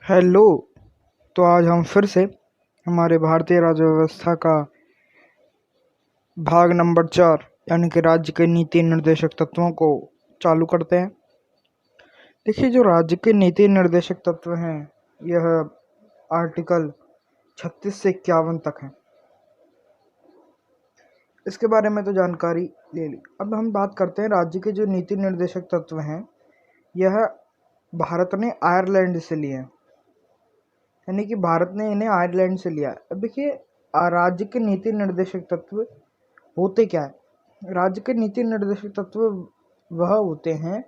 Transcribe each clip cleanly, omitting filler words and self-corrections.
Hello. तो आज हम फिर से हमारे भारतीय राज्य व्यवस्था का भाग नंबर 4 यानी कि राज्य के नीति निर्देशक तत्वों को चालू करते हैं। देखिए, जो राज्य के नीति निर्देशक तत्व हैं यह आर्टिकल 36 से 51 तक हैं। इसके बारे में तो जानकारी ले ली। अब हम बात करते हैं राज्य के जो नीति निर्देशक तत्व हैं यह भारत ने आयरलैंड से लिए हैं, यानी कि भारत ने इन्हें आयरलैंड से लिया है। अब देखिए, राज्य के नीति निर्देशक तत्व होते क्या है। राज्य के नीति निर्देशक तत्व वह होते हैं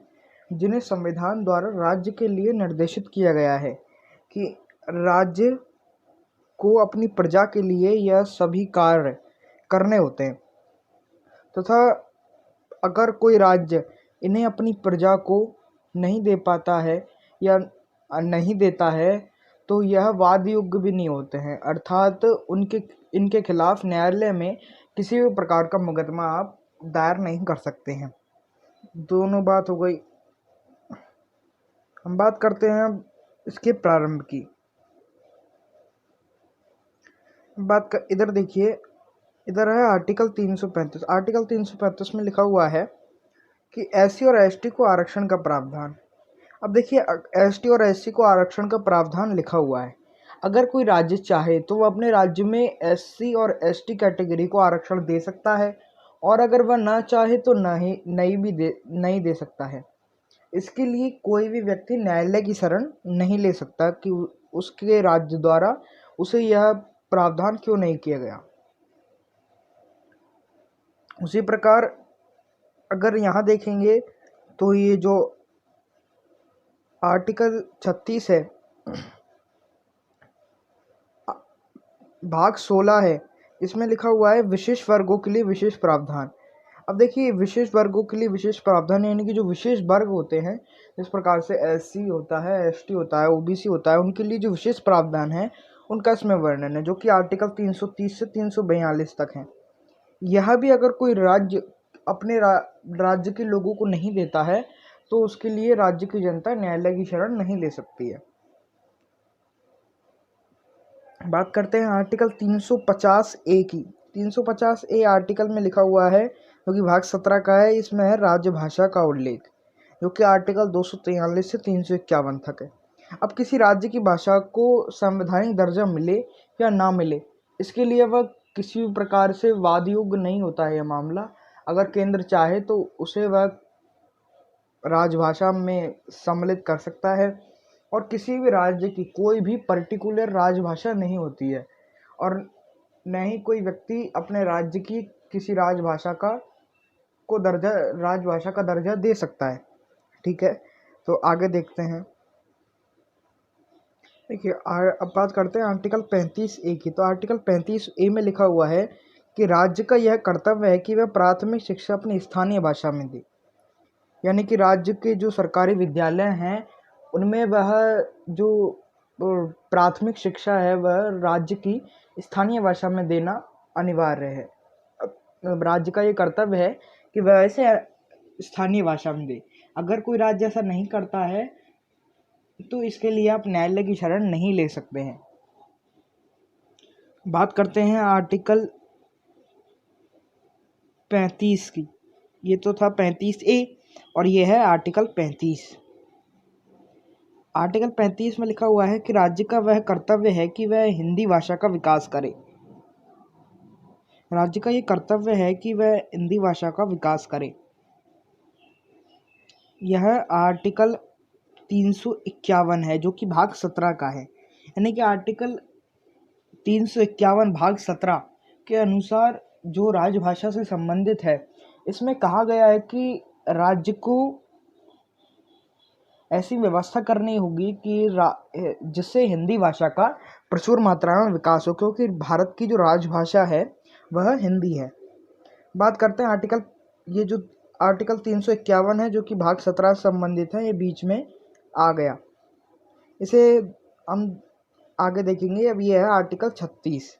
जिन्हें संविधान द्वारा राज्य के लिए निर्देशित किया गया है कि राज्य को अपनी प्रजा के लिए यह सभी कार्य करने होते हैं, तथा अगर कोई राज्य इन्हें अपनी प्रजा को नहीं दे पाता है या नहीं देता है तो यह वाद युग भी नहीं होते हैं, अर्थात इनके खिलाफ न्यायालय में किसी भी प्रकार का मुकदमा आप दायर नहीं कर सकते हैं। दोनों बात हो गई। हम बात करते हैं इसके प्रारंभ की। इधर देखिए, इधर है आर्टिकल 335। आर्टिकल 335 में लिखा हुआ है कि एससी और एसटी को आरक्षण का प्रावधान। अब देखिए, एसटी और एससी को आरक्षण का प्रावधान लिखा हुआ है। अगर कोई राज्य चाहे तो वह अपने राज्य में एससी और एसटी कैटेगरी को आरक्षण दे सकता है, और अगर वह ना चाहे तो नहीं दे सकता है। इसके लिए कोई भी व्यक्ति न्यायालय की शरण नहीं ले सकता कि उसके राज्य द्वारा उसे यह प्रावधान क्यों नहीं किया गया। उसी प्रकार अगर यहाँ देखेंगे तो ये जो आर्टिकल 36 है, भाग 16 है, इसमें लिखा हुआ है विशेष वर्गों के लिए विशेष प्रावधान। अब देखिए, विशेष वर्गों के लिए विशेष प्रावधान यानी कि जो विशेष वर्ग होते हैं, जिस प्रकार से एससी होता है, एसटी होता है, ओबीसी होता है, उनके लिए जो विशेष प्रावधान है उनका इसमें वर्णन है, जो कि आर्टिकल 330 से 342 तक है। यह भी अगर कोई राज्य अपने राज्य के लोगों को नहीं देता है तो उसके लिए राज्य की जनता न्यायालय की शरण नहीं ले सकती है। बात करते हैं आर्टिकल 350 ए की। 350 ए आर्टिकल में लिखा हुआ है, जो कि भाग 17 का है। इसमें है राजभाषा का उल्लेख, जो कि आर्टिकल 243 से 351 तक है। अब किसी राज्य की भाषा को संवैधानिक दर्जा मिले या ना मिले, इसके लिए वह किसी भी प्रकार से वाद युग नहीं होता है यह मामला। अगर केंद्र चाहे तो उसे वह राजभाषा में सम्मिलित कर सकता है, और किसी भी राज्य की कोई भी पर्टिकुलर राजभाषा नहीं होती है, और न ही कोई व्यक्ति अपने राज्य की किसी राजभाषा का दर्जा दे सकता है। ठीक है, तो आगे देखते हैं। देखिए, अब बात करते हैं आर्टिकल 35 ए की। तो आर्टिकल 35 ए में लिखा हुआ है कि राज्य का यह कर्तव्य है कि वह प्राथमिक शिक्षा अपनी स्थानीय भाषा में दे, यानी कि राज्य के जो सरकारी विद्यालय हैं उनमें वह जो प्राथमिक शिक्षा है वह राज्य की स्थानीय भाषा में देना अनिवार्य है। राज्य का ये कर्तव्य है कि वह इसे स्थानीय भाषा में दे। अगर कोई राज्य ऐसा नहीं करता है तो इसके लिए आप न्यायालय की शरण नहीं ले सकते हैं। बात करते हैं आर्टिकल 35 की। ये तो था 35 ए, और ये है आर्टिकल 35। आर्टिकल 35 में लिखा हुआ है कि राज्य का वह कर्तव्य है कि वह हिंदी भाषा का विकास करे। राज्य का ये कर्तव्य है कि वह हिंदी भाषा का विकास करे। यह आर्टिकल 351 है, जो कि भाग 17 का है। यानी कि आर्टिकल 351 भाग 17 के अनुसार जो राजभाषा से संबंधित है, इसमें कहा गया है कि राज्य को ऐसी व्यवस्था करनी होगी कि जिससे हिंदी भाषा का प्रचुर मात्रा में विकास हो, क्योंकि भारत की जो राजभाषा है वह हिंदी है। बात करते हैं आर्टिकल 351 है, जो कि भाग 17 से संबंधित है। ये बीच में आ गया, इसे हम आगे देखेंगे। अब ये है आर्टिकल 36।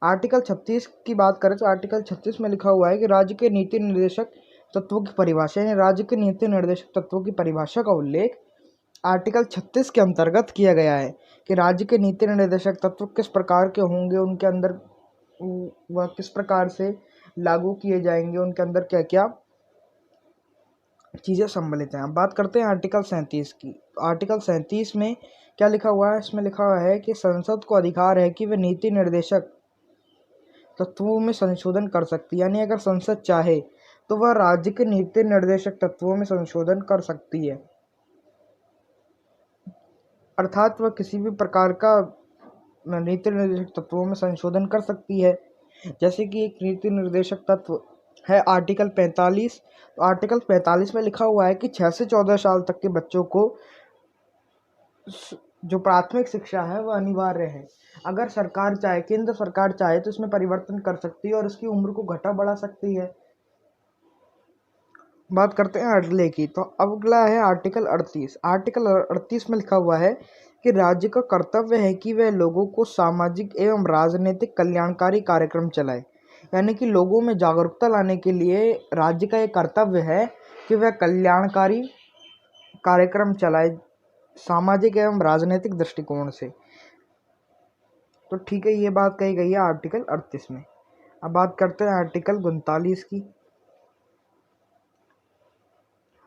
आर्टिकल 36 की बात करें तो आर्टिकल 36 में लिखा हुआ है कि राज्य के नीति निर्देशक तत्वों की परिभाषा, यानी राज्य के नीति निर्देशक तत्वों की परिभाषा का उल्लेख आर्टिकल 36 के अंतर्गत किया गया है कि राज्य के नीति निर्देशक तत्व किस प्रकार के होंगे, उनके अंदर वह किस प्रकार से लागू किए जाएंगे, उनके अंदर क्या क्या चीज़ें सम्मिलित हैं। अब बात करते हैं आर्टिकल 37 की। आर्टिकल 37 में क्या लिखा हुआ है? इसमें लिखा हुआ है कि संसद को अधिकार है कि वह नीति निर्देशक तत्वों में संशोधन कर सकती है। यानी अगर संसद चाहे तो वह राज्य के नीति निर्देशक तत्वों में संशोधन कर सकती है, अर्थात वह किसी भी प्रकार का नीति निर्देशक तत्वों में संशोधन कर सकती है। जैसे कि एक नीति निर्देशक तत्व है आर्टिकल 45। तो आर्टिकल 45 में लिखा हुआ है कि 6 से 14 साल तक के बच्चों को जो प्राथमिक शिक्षा है वह अनिवार्य है। अगर सरकार चाहे, केंद्र सरकार चाहे तो इसमें परिवर्तन कर सकती है और इसकी उम्र को घटा बढ़ा सकती है। बात करते हैं अगले की। तो अगला है आर्टिकल 38। आर्टिकल 38 में लिखा हुआ है कि राज्य का कर्तव्य है कि वह लोगों को सामाजिक एवं राजनीतिक कल्याणकारी कार्यक्रम चलाए। यानी कि लोगों में जागरूकता लाने के लिए राज्य का ये कर्तव्य है कि वह कल्याणकारी कार्यक्रम चलाए सामाजिक एवं राजनीतिक दृष्टिकोण से। तो ठीक है, ये बात कही गई है आर्टिकल 38 में। अब बात करते हैं आर्टिकल 39 की।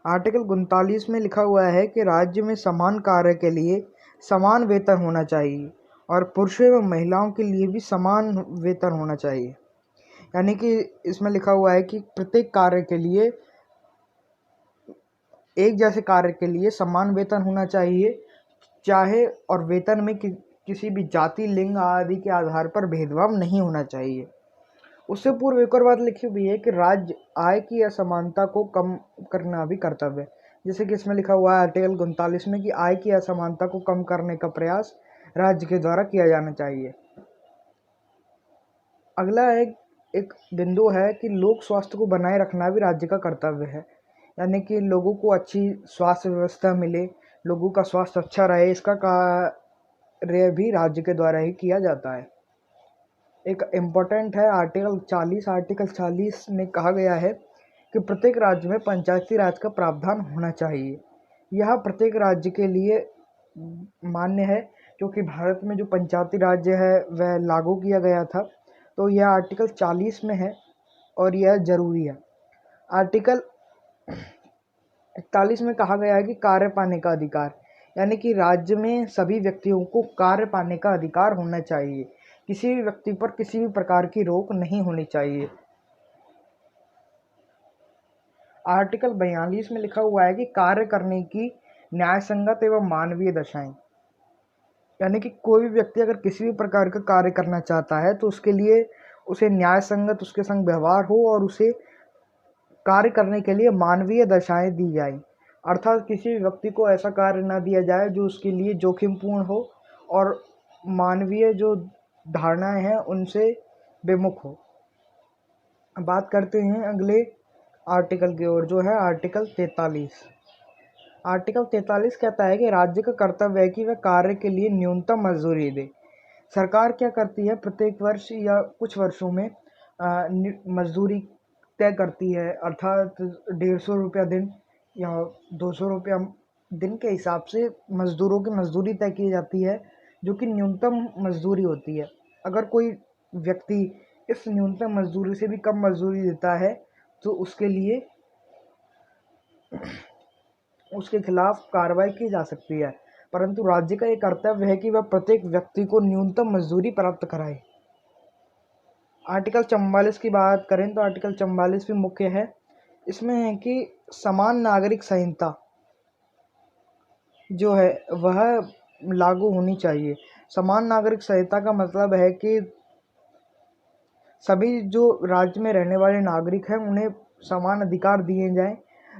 आर्टिकल 39 में लिखा हुआ है कि राज्य में समान कार्य के लिए समान वेतन होना चाहिए और पुरुषों एवं महिलाओं के लिए भी समान वेतन होना चाहिए। यानी कि इसमें लिखा हुआ है कि प्रत्येक कार्य के लिए, एक जैसे कार्य के लिए समान वेतन होना चाहिए, चाहे और वेतन में किसी भी जाति, लिंग आदि के आधार पर भेदभाव नहीं होना चाहिए। उससे पूर्व एक और बात लिखी हुई है कि राज्य आय की असमानता को कम करना भी कर्तव्य है। जैसे कि इसमें लिखा हुआ है आर्टिकल 39 में कि आय की असमानता को कम करने का प्रयास राज्य के द्वारा किया जाना चाहिए। अगला एक बिंदु है कि लोक स्वास्थ्य को बनाए रखना भी राज्य का कर्तव्य है। यानी कि लोगों को अच्छी स्वास्थ्य व्यवस्था मिले, लोगों का स्वास्थ्य अच्छा रहे, इसका कार्य भी राज्य के द्वारा ही किया जाता है। एक इम्पोर्टेंट है आर्टिकल 40। आर्टिकल 40 में कहा गया है कि प्रत्येक राज्य में पंचायती राज का प्रावधान होना चाहिए। यह प्रत्येक राज्य के लिए मान्य है, क्योंकि भारत में जो पंचायती राज्य है वह लागू किया गया था। तो यह आर्टिकल 40 में है और यह जरूरी है। आर्टिकल 41 में कहा गया है कि कार्य पाने का अधिकार, यानी कि राज्य में सभी व्यक्तियों को कार्य पाने का अधिकार होना चाहिए। किसी भी व्यक्ति पर किसी भी प्रकार की रोक नहीं होनी चाहिए। आर्टिकल 42 में लिखा हुआ है कि कार्य करने की न्याय संगत एवं मानवीय दशाएं, यानी कि कोई भी व्यक्ति अगर किसी भी प्रकार का कार्य करना चाहता है तो उसके लिए उसे न्याय संगत उसके संग व्यवहार हो और उसे कार्य करने के लिए मानवीय दशाएं दी जाए। अर्थात किसी भी व्यक्ति को ऐसा कार्य न दिया जाए जो उसके लिए जोखिमपूर्ण हो और मानवीय जो धारणाएं हैं उनसे विमुख हो। बात करते हैं अगले आर्टिकल की ओर, जो है आर्टिकल 43। आर्टिकल 43 कहता है कि राज्य का कर्तव्य है कि वह कार्य के लिए न्यूनतम मजदूरी दे। सरकार क्या करती है, प्रत्येक वर्ष या कुछ वर्षों में मजदूरी तय करती है, अर्थात 150 रुपया दिन या 200 रुपया दिन के हिसाब से मजदूरों की मजदूरी तय की जाती है, जो कि न्यूनतम मजदूरी होती है। अगर कोई व्यक्ति इस न्यूनतम मजदूरी से भी कम मजदूरी देता है तो उसके खिलाफ कार्रवाई की जा सकती है। परंतु राज्य का ये कर्तव्य है कि वह प्रत्येक व्यक्ति को न्यूनतम मजदूरी प्राप्त कराए। आर्टिकल 44 की बात करें तो आर्टिकल 44 भी मुख्य है। इसमें है कि समान नागरिक संहिता जो है वह लागू होनी चाहिए। समान नागरिक संहिता का मतलब है कि सभी जो राज्य में रहने वाले नागरिक हैं उन्हें समान अधिकार दिए जाएं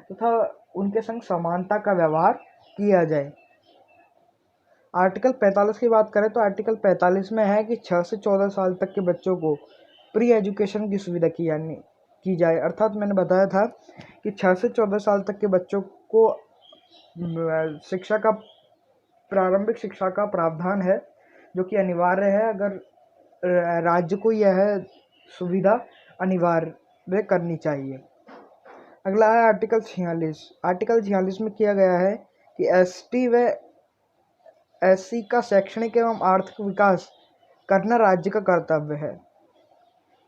तथा उनके संग समानता का व्यवहार किया जाए। आर्टिकल 45 की बात करें तो आर्टिकल 45 में है कि 6 से 14 साल तक के बच्चों को प्री एजुकेशन की सुविधा की जाए। अर्थात मैंने बताया था कि 6 से 14 साल तक के बच्चों को प्रारंभिक शिक्षा का प्रावधान है, जो कि अनिवार्य है। अगर राज्य को यह सुविधा अनिवार्य करनी चाहिए। अगला है आर्टिकल 46। आर्टिकल 46 में किया गया है कि एसटी व एससी का शैक्षणिक एवं आर्थिक विकास करना राज्य का कर्तव्य है।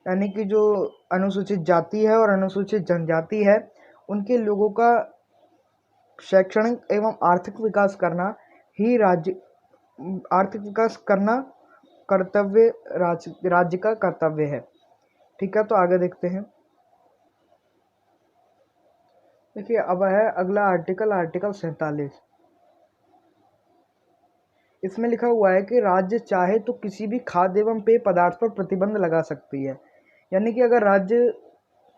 यानी कि जो अनुसूचित जाति है और अनुसूचित जनजाति है, उनके लोगों का शैक्षणिक एवं आर्थिक विकास करना ही आर्थिक विकास करना कर्तव्य राज्य का कर्तव्य है। ठीक है, तो आगे देखते हैं। देखिए, अब है अगला आर्टिकल 47। इसमें लिखा हुआ है कि राज्य चाहे तो किसी भी खाद्य एवं पेय पदार्थ पर प्रतिबंध लगा सकती है। यानी कि अगर राज्य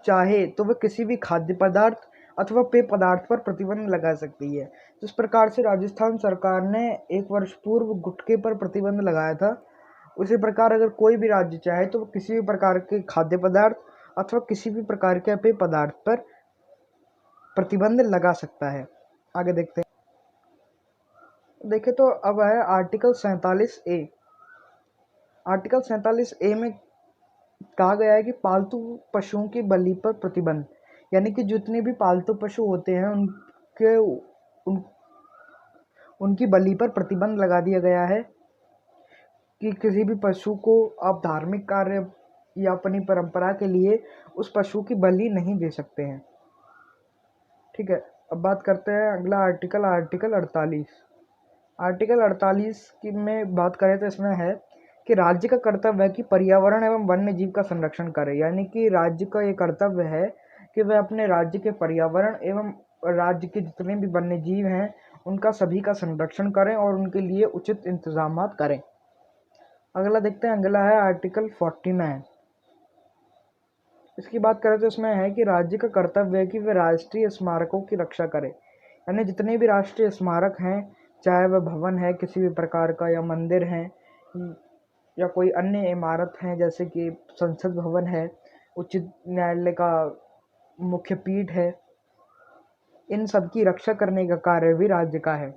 चाहे तो वह किसी भी खाद्य पदार्थ अथवा पेय पदार्थ पर प्रतिबंध लगा सकती है। जिस प्रकार से राजस्थान सरकार ने 1 वर्ष पूर्व गुटखे पर प्रतिबंध लगाया था, उसी प्रकार अगर कोई भी राज्य चाहे तो किसी भी प्रकार के खाद्य पदार्थ अथवा किसी भी प्रकार के पेय पदार्थ पर प्रतिबंध लगा सकता है। आगे देखते हैं। देखें तो अब है आर्टिकल 47A। आर्टिकल 47A में कहा गया है कि पालतू पशुओं की बलि पर प्रतिबंध। यानी कि जितने भी पालतू पशु होते हैं उनकी बलि पर प्रतिबंध लगा दिया गया है कि किसी भी पशु को आप धार्मिक कार्य या अपनी परंपरा के लिए उस पशु की बलि नहीं दे सकते हैं। ठीक है, अब बात करते हैं अगला आर्टिकल 48। आर्टिकल 48 की में बात करें तो इसमें है कि राज्य का कर्तव्य है कि पर्यावरण एवं वन्य जीव का संरक्षण करे। यानी कि राज्य का ये कर्तव्य है कि वह अपने राज्य के पर्यावरण एवं राज्य के जितने भी वन्य जीव हैं उनका सभी का संरक्षण करें और उनके लिए उचित इंतजाम करें। अगला देखते हैं। अगला है आर्टिकल 49। इसकी बात करें तो इसमें है कि राज्य का कर्तव्य है कि वह राष्ट्रीय स्मारकों की रक्षा करे। यानी जितने भी राष्ट्रीय स्मारक हैं, चाहे वह भवन है किसी भी प्रकार का या मंदिर है या कोई अन्य इमारत है, जैसे कि संसद भवन है, उच्च न्यायालय का मुख्य पीठ है, इन सब की रक्षा करने का कार्य भी राज्य का है।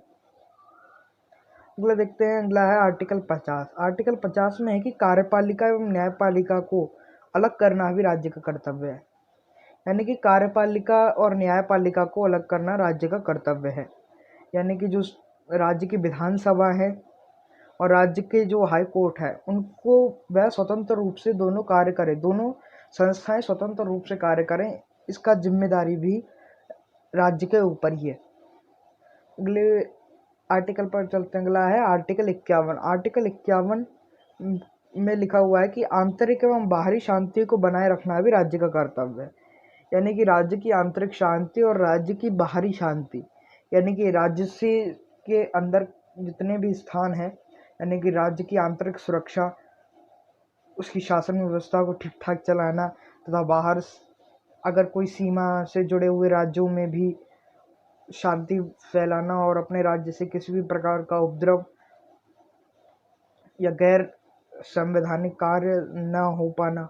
अगला देखते हैं। अगला है आर्टिकल 50। आर्टिकल 50 में है कि कार्यपालिका एवं न्यायपालिका को अलग करना भी राज्य का कर्तव्य है। यानी कि कार्यपालिका और न्यायपालिका को अलग करना राज्य का कर्तव्य है। यानी कि जो राज्य की विधानसभा है और राज्य के जो हाई कोर्ट है, उनको वह स्वतंत्र रूप से दोनों कार्य करें, दोनों संस्थाएं स्वतंत्र रूप से कार्य करें, इसका जिम्मेदारी भी राज्य के ऊपर ही है। अगले आर्टिकल पर चलते हैं। अगला है आर्टिकल 51। आर्टिकल 51 में लिखा हुआ है कि आंतरिक एवं बाहरी शांति को बनाए रखना भी राज्य का कर्तव्य है। यानी कि राज्य की आंतरिक शांति और राज्य की बाहरी शांति, यानी कि राज्य से के अंदर जितने भी स्थान हैं, यानी कि राज्य की आंतरिक सुरक्षा, उसकी शासन व्यवस्था को ठीक ठाक चलाना, तथा बाहर अगर कोई सीमा से जुड़े हुए राज्यों में भी शांति फैलाना और अपने राज्य से किसी भी प्रकार का उपद्रव या गैर संवैधानिक कार्य न हो पाना,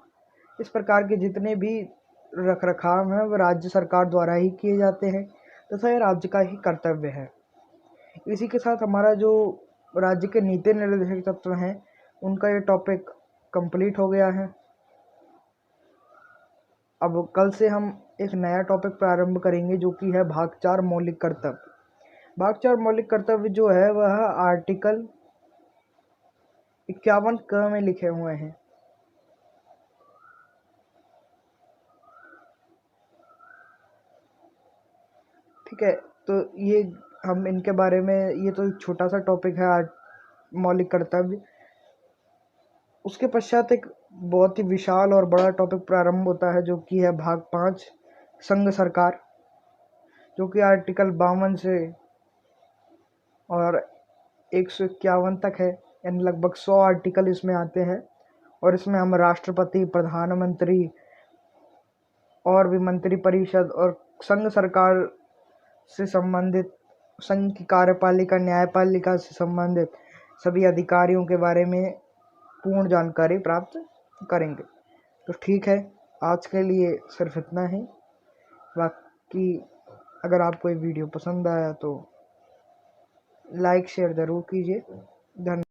इस प्रकार के जितने भी रखरखाव हैं वह राज्य सरकार द्वारा ही किए जाते हैं तथा यह राज्य का ही कर्तव्य है। इसी के साथ हमारा जो राज्य के नीति निर्देशक तत्व हैं उनका ये टॉपिक कंप्लीट हो गया है। अब कल से हम एक नया टॉपिक प्रारंभ करेंगे जो कि है भाग 4 मौलिक कर्तव्य। भाग 4 मौलिक कर्तव्य जो है वह आर्टिकल 51 क में लिखे हुए हैं। ठीक है, तो ये हम इनके बारे में, ये तो एक छोटा सा टॉपिक है मौलिक कर्तव्य। उसके पश्चात एक बहुत ही विशाल और बड़ा टॉपिक प्रारंभ होता है जो कि है भाग 5 संघ सरकार, जो कि आर्टिकल 52 से और 151 तक है। यानी लगभग 100 आर्टिकल इसमें आते हैं और इसमें हम राष्ट्रपति, प्रधानमंत्री और भी मंत्रिपरिषद और संघ सरकार से संबंधित, संघ की कार्यपालिका, न्यायपालिका से संबंधित सभी अधिकारियों के बारे में पूर्ण जानकारी प्राप्त करेंगे। तो ठीक है, आज के लिए सिर्फ इतना ही। बाकी अगर आपको ये वीडियो पसंद आया तो लाइक शेयर ज़रूर कीजिए। धन्यवाद।